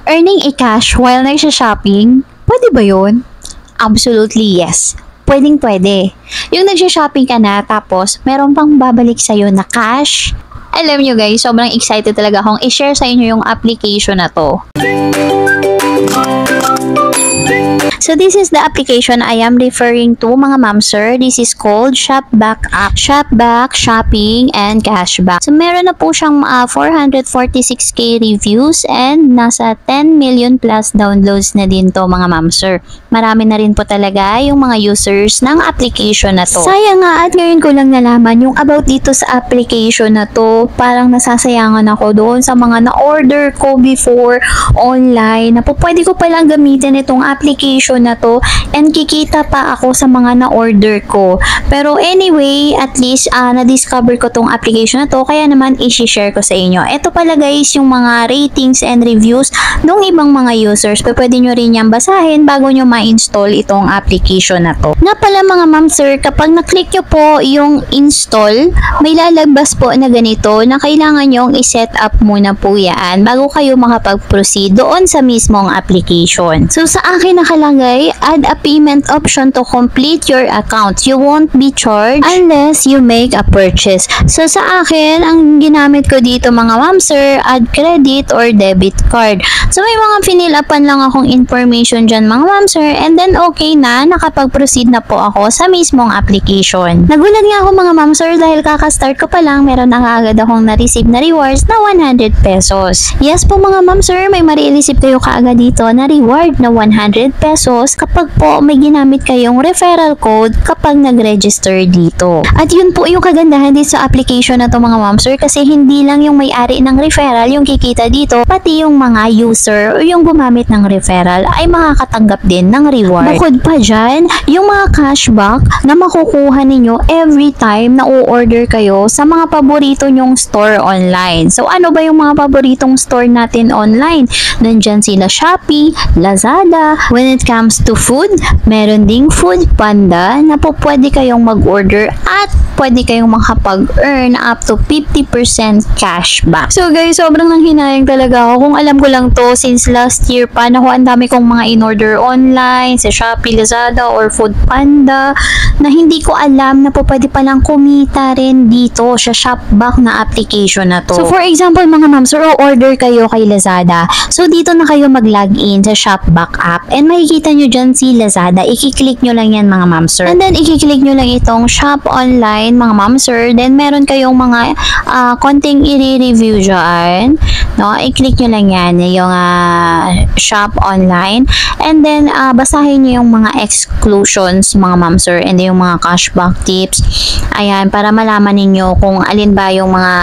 Earning a cash while nagsha-shopping? Pwede ba yun? Absolutely yes. Pwedeng-pwede. Yung nagsha-shopping ka na tapos meron pang babalik sa'yo na cash. Alam nyo guys, sobrang excited talaga akong i-share sa inyo yung application na to. So this is the application I am referring to mga ma'am sir. This is called Shopback app. Shopback, shopping, and cashback. So meron na po siyang 446k reviews and nasa 10 million plus downloads na din to mga ma'am sir. Marami na rin po talaga yung mga users ng application na to. Sayang nga at ngayon ko lang nalaman yung about dito sa application na to. Parang nasasayangan ako doon sa mga na-order ko before online na po pwede ko palang gamitin itong application na to and kikita pa ako sa mga na-order ko. Pero anyway, at least na-discover ko tong application na to kaya naman i-share ko sa inyo. Ito pala guys yung mga ratings and reviews ng ibang mga users. Pwede nyo rin yan basahin bago nyo ma-install itong application na to. Nga pala mga ma'am sir, kapag na-click nyo po yung install, may lalabas po na ganito na kailangan nyong i-set up muna po yan bago kayo makapag-proceed doon sa mismong application. So sa akin nakalagay, add a payment option to complete your account. You won't be charged unless you make a purchase. So sa akin, ang ginamit ko dito mga ma'am sir, add credit or debit card. So may mga finilapan lang akong information dyan mga ma'am sir and then okay na, nakapag-proceed na po ako sa mismong application. Nagulat nga ako mga ma'am sir dahil kakastart ko pa lang, meron na agad akong na-receive na rewards na 100 pesos. Yes po mga ma'am sir, may ma-receive kayo kaagad dito na reward na 100 pesos kapag po may ginamit kayong referral code kapag nag-register dito. At yun po yung kagandahan dito sa application na to mga ma'am sir kasi hindi lang yung may-ari ng referral yung kikita dito, pati yung mga user o yung gumamit ng referral ay makakatanggap din ng reward. Bukod pa dyan, yung mga cashback na makukuha ninyo every time na o-order kayo sa mga paborito nyong store online. So ano ba yung mga paboritong store natin online? Nandyan sila Shopee, Lazada. When it comes to food, meron ding Food Panda na po pwede kayong mag-order at pwede kayong makapag-earn up to 50% cashback. So guys, sobrang nanghinayang talaga ako. Kung alam ko lang to since last year pa, naku, ang dami kong mga in-order online sa Shopee, Lazada, or Food Panda na hindi ko alam na po pwede palang kumita rin dito sa Shopback na application na to. So for example mga ma'am, so order kayo kay Lazada. So dito na kayo mag-login sa Shopback app and makikita nyo dyan si Lazada. I-click nyo lang yan mga ma'am sir. And then i-click nyo lang itong shop online mga ma'am sir. Then meron kayong mga konting i-review dyan. No? I-click nyo lang yan yung shop online. And then basahin nyo yung mga exclusions mga ma'am sir and then yung mga cashback tips. Ayan, para malaman ninyo kung alin ba yung mga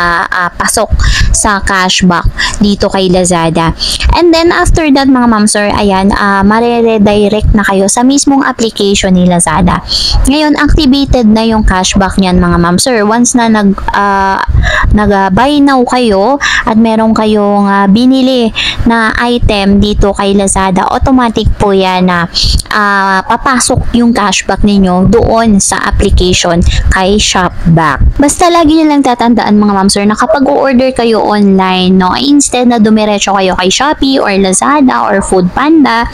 pasok sa cashback dito kay Lazada. And then after that mga ma'am sir, ayan, mare-redirect na kayo sa mismong application ni Lazada. Ngayon, activated na yung cashback niyan mga ma'am sir. Once na nag-buy now kayo at meron kayong binili na item dito kay Lazada, automatic po yan na papasok yung cashback ninyo doon sa application kay Shopback. Basta lagi nyo lang tatandaan mga ma'am sir na kapag o-order kayo online, no, instead na dumiretso kayo kay Shopee or Lazada or Food Panda,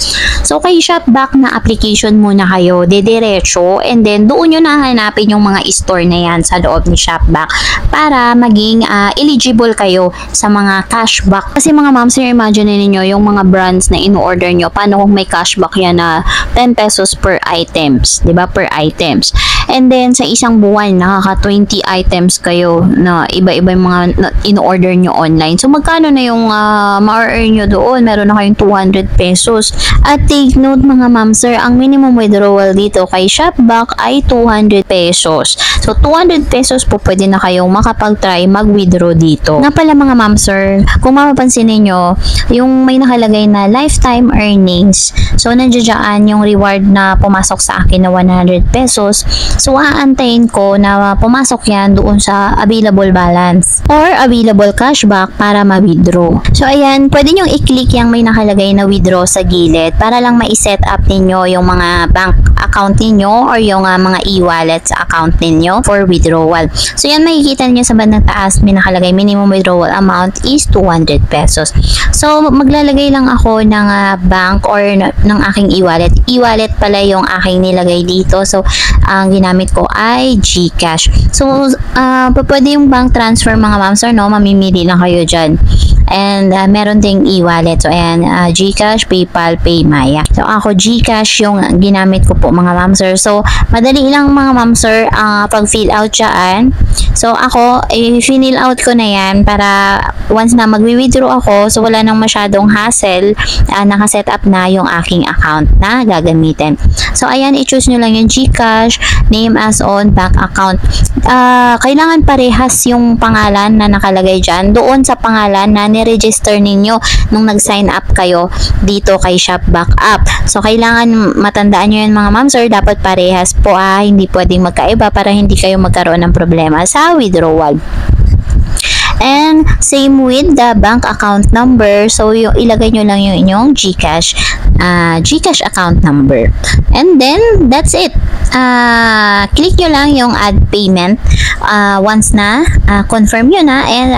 so kay Shopback na application muna kayo dediretso and then doon nyo nahanapin yung mga store na yan sa loob ni Shopback para maging eligible kayo sa mga cashback. Kasi mga ma'am sir, imagine niyo yung mga brands na in-order nyo, paano kung may cashback yan na 10 pesos per items, 'di ba? Per items. And then sa isang buwan nakaka 20 items kayo na iba-iba yung mga in-order nyo online. So magkano na yung ma-earn nyo doon? Meron na kayong 200 pesos. At take note mga ma'am sir, ang minimum withdrawal dito kay Shopback ay 200 pesos. So 200 pesos po pwede na kayong makapag-try mag-withdraw dito. Nga pala mga ma'am sir, kung mapapansin niyo yung may nakalagay na lifetime earnings. So nandiyan yung reward na pumasok sa akin na 100 pesos. So, aantayin ko na pumasok yan doon sa available balance or available cashback para ma-withdraw. So, ayan, pwede nyo i-click yung may nakalagay na withdraw sa gilid para lang ma-set up ninyo yung mga bank account ninyo or yung mga e-wallet sa account ninyo for withdrawal. So, yan makikita niyo sa bandang taas, may nakalagay minimum withdrawal amount is 200 pesos. So, maglalagay lang ako ng bank or ng aking e-wallet. E-wallet pala yung aking nilagay dito. So, ang ginamit ko ay GCash. So, pwede yung bank transfer mga ma'am sir, no? Mamimili lang kayo dyan. And meron ding e-wallet. So, ayan, GCash, PayPal, PayMaya. So, ako GCash yung ginamit ko po mga ma'am sir. So, madali lang mga ma'am sir pag fill out dyan. So, ako, i-fill out ko na yan para once na mag-withdraw ako, so wala nang masyadong hassle, nakaset up na yung aking account na gagamitin. So, ayan, i-choose nyo lang yung GCash, name as on, bank account. Kailangan parehas yung pangalan na nakalagay dyan doon sa pangalan na ni-register ninyo nung nag-sign up kayo dito kay Shopback app. So, kailangan matandaan nyo yun mga ma'am sir, dapat parehas po hindi pwedeng magkaiba para hindi kayo magkaroon ng problema sa withdrawal. And same with the bank account number. So, ilagay nyo lang yung inyong GCash account number. And then, that's it. Click nyo lang yung add payment once na confirm nyo na and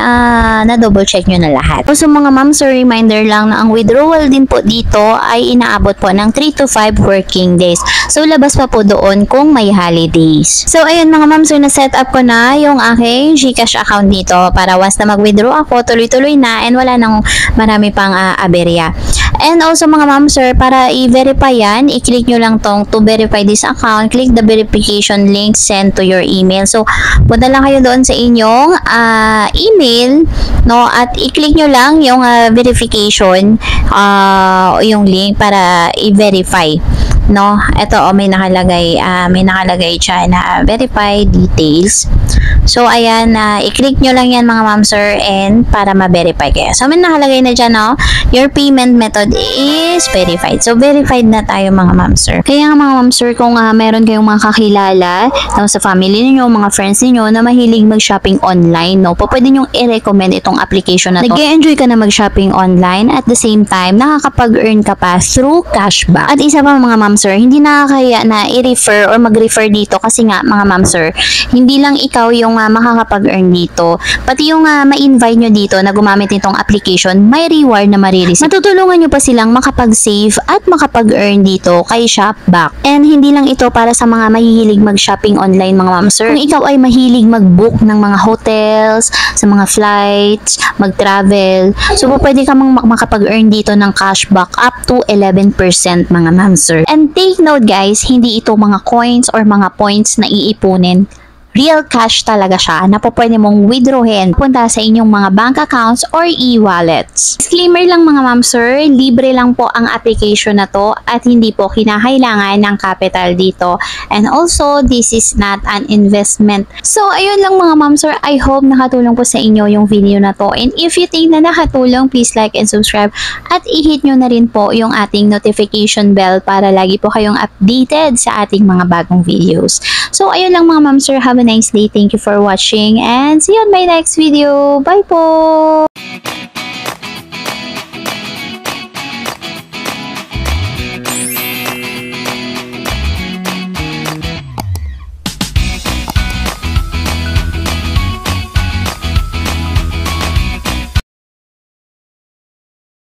na-double check nyo na lahat. So, mga ma'am, so reminder lang na ang withdrawal din po dito ay inaabot po ng 3 to 5 working days. So, labas pa po doon kung may holidays. So, ayun mga ma'am, so na-set up ko na yung aking GCash account dito para once na mag-withdraw ako, tuloy-tuloy na and wala nang marami pang aberya. And also mga ma'am sir, para i-verify yan, i-click nyo lang tong to verify this account, click the verification link sent to your email. So, punta lang kayo doon sa inyong email, no, at i-click nyo lang yung verification, yung link para i-verify. No, ito may nakalagay dyan na verify details. So, ayan, i-click nyo lang yan mga ma'am sir and para ma-verify kayo. So, may nakalagay na dyan, no, your payment method is verified. So, verified na tayo mga ma'am sir. Kaya mga ma'am sir, kung meron kayong mga kakilala sa family niyo, mga friends niyo na mahilig mag-shopping online, no, pwede nyo i-recommend itong application na to. Nag-enjoy ka na mag-shopping online at the same time, nakakapag-earn ka pa through cashback. At isa pa mga ma'am sir, hindi nakakaya na i-refer or mag-refer dito kasi nga mga ma'am sir, hindi lang ikaw yung makakapag-earn dito, pati yung ma-invite nyo dito na gumamit nitong application, may reward na marireceive. Matutulungan nyo pa silang makapag-save at makapag-earn dito kay Shopback. And hindi lang ito para sa mga mahihilig mag-shopping online mga ma'am sir. Kung ikaw ay mahilig mag-book ng mga hotels, sa mga flights, mag-travel, so pwede ka makapag-earn dito ng cashback up to 11% mga ma'am sir. And take note guys, hindi ito mga coins or mga points na iipunin. Real cash talaga siya na po pwede mong withdrawin punta sa inyong mga bank accounts or e-wallets. Disclaimer lang mga ma'am sir, libre lang po ang application na to at hindi po kinakailangan ng capital dito. And also, this is not an investment. So, ayun lang mga ma'am sir, I hope nakatulong po sa inyo yung video na to. And if you think na nakatulong, please like and subscribe at i-hit nyo na rin po yung ating notification bell para lagi po kayong updated sa ating mga bagong videos. So, ayun lang mga ma'am sir, have a nice day. Thank you for watching and see you on my next video. Bye po!